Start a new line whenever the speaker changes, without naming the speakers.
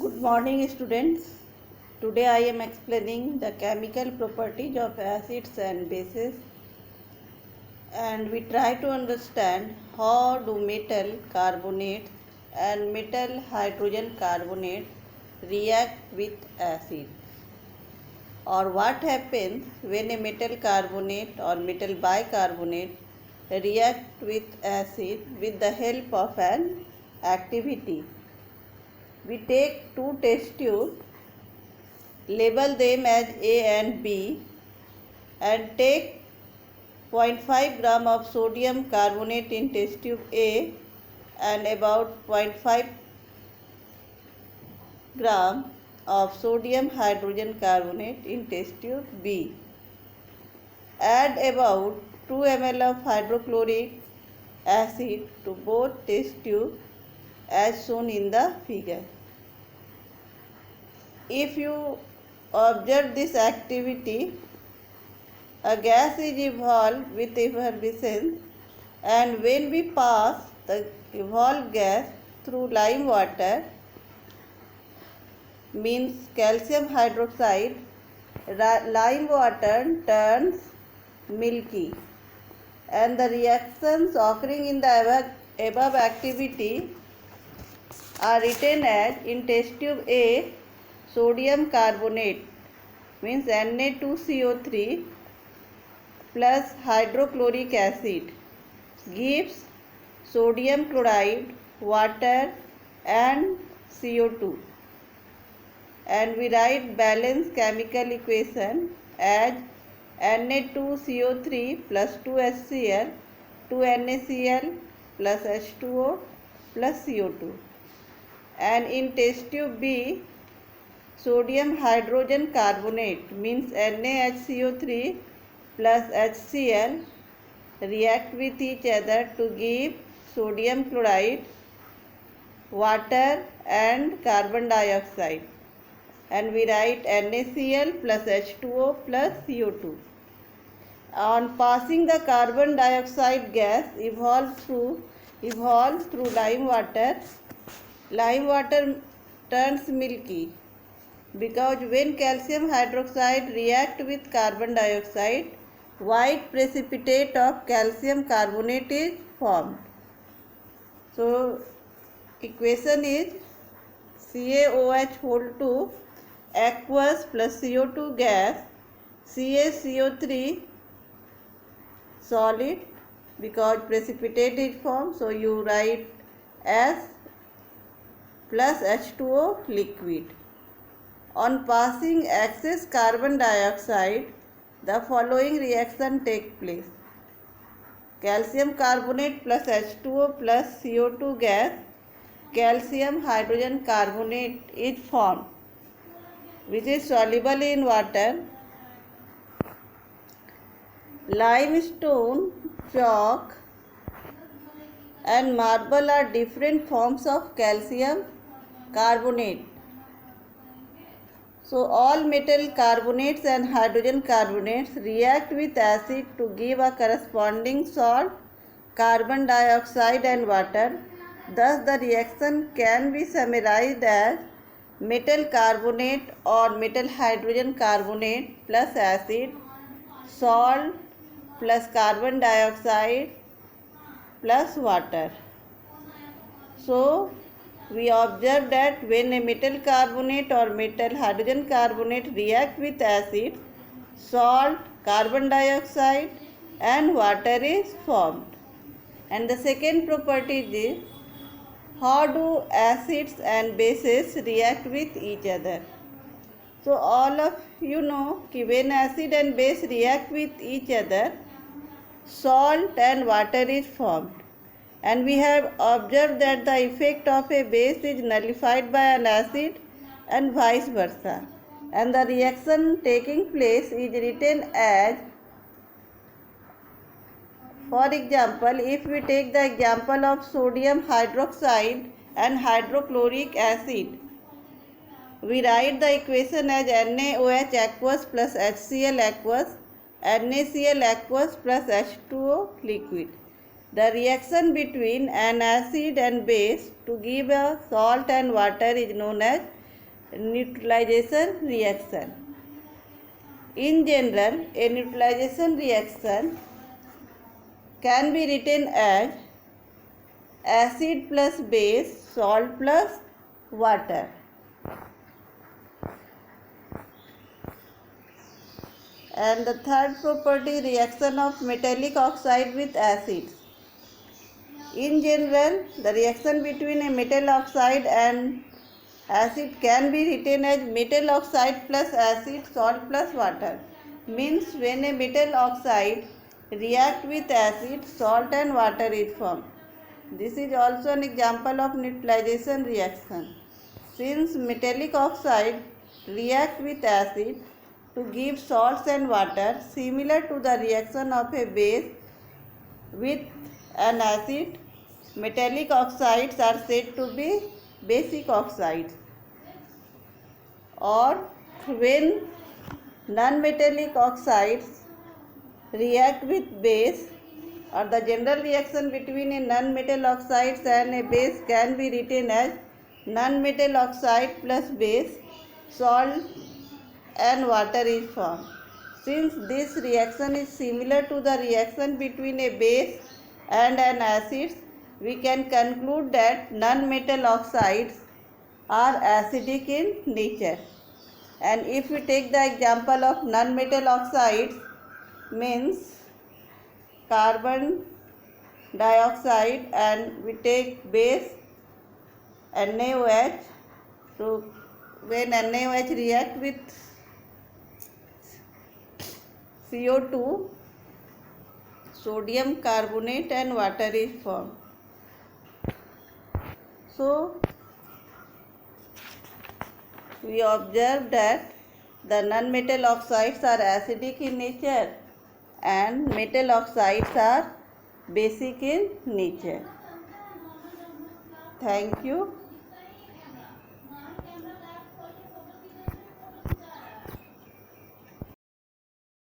Good morning, students. Today I am explaining the chemical properties of acids and bases, and we try to understand how do metal carbonates and metal hydrogen carbonate react with acids, or what happens when a metal carbonate or metal bicarbonate react with acid with the help of an activity. We take two test tubes, label them as A and B, and take 0.5 gram of sodium carbonate in test tube A and about 0.5 gram of sodium hydrogen carbonate in test tube B. Add about 2 ml of hydrochloric acid to both test tubes as shown in the figure. If you observe this activity, a gas is evolved with effervescence, and when we pass the evolved gas through lime water, means calcium hydroxide, lime water turns milky, and the reactions occurring in the above activity are written as in test tube A, sodium carbonate means Na2CO3 plus hydrochloric acid gives sodium chloride, water and CO2, and we write balance chemical equation as Na2CO3 plus 2HCl, 2NaCl plus H2O plus CO2, and in test tube B, sodium hydrogen carbonate means NaHCO3 plus HCl react with each other to give sodium chloride, water and carbon dioxide, and we write NaCl plus H2O plus CO2. On passing the carbon dioxide gas evolved through lime water turns milky, because when calcium hydroxide react with carbon dioxide, white precipitate of calcium carbonate is formed. So equation is CaOH whole 2 aqueous plus CO2 gas, CaCO3 solid, because precipitate is formed, so you write as plus H2O liquid. On passing excess carbon dioxide, the following reaction takes place. Calcium carbonate plus H2O plus CO2 gas, calcium hydrogen carbonate is formed, which is soluble in water. Limestone, chalk and marble are different forms of calcium carbonate. So all metal carbonates and hydrogen carbonates react with acid to give a corresponding salt, carbon dioxide and water. Thus the reaction can be summarized as metal carbonate or metal hydrogen carbonate plus acid, salt plus carbon dioxide plus water. So we observe that when a metal carbonate or metal hydrogen carbonate react with acid, salt, carbon dioxide and water is formed. And the second property is how do acids and bases react with each other. So all of you know that when acid and base react with each other, salt and water is formed. And we have observed that the effect of a base is nullified by an acid and vice versa. And the reaction taking place is written as, for example, if we take the example of sodium hydroxide and hydrochloric acid, we write the equation as NaOH aqueous plus HCl aqueous, NaCl aqueous plus H2O liquid. The reaction between an acid and base to give a salt and water is known as neutralization reaction. In general, a neutralization reaction can be written as acid plus base, salt plus water. And the third property, reaction of metallic oxide with acids. In general, the reaction between a metal oxide and acid can be written as metal oxide plus acid, salt plus water. Means when a metal oxide react with acid, salt and water is formed. This is also an example of neutralization reaction. Since metallic oxide react with acid to give salts and water, similar to the reaction of a base with an acid, metallic oxides are said to be basic oxides. Or when non-metallic oxides react with base, or the general reaction between a non-metal oxides and a base can be written as non-metal oxide plus base, salt and water is formed. Since this reaction is similar to the reaction between a base and an acid, we can conclude that non-metal oxides are acidic in nature. And if we take the example of non-metal oxides, means carbon dioxide, and we take base NaOH. So when NaOH react with CO2, sodium carbonate and water is formed. So we observe that the non-metal oxides are acidic in nature and metal oxides are basic in nature. Thank you.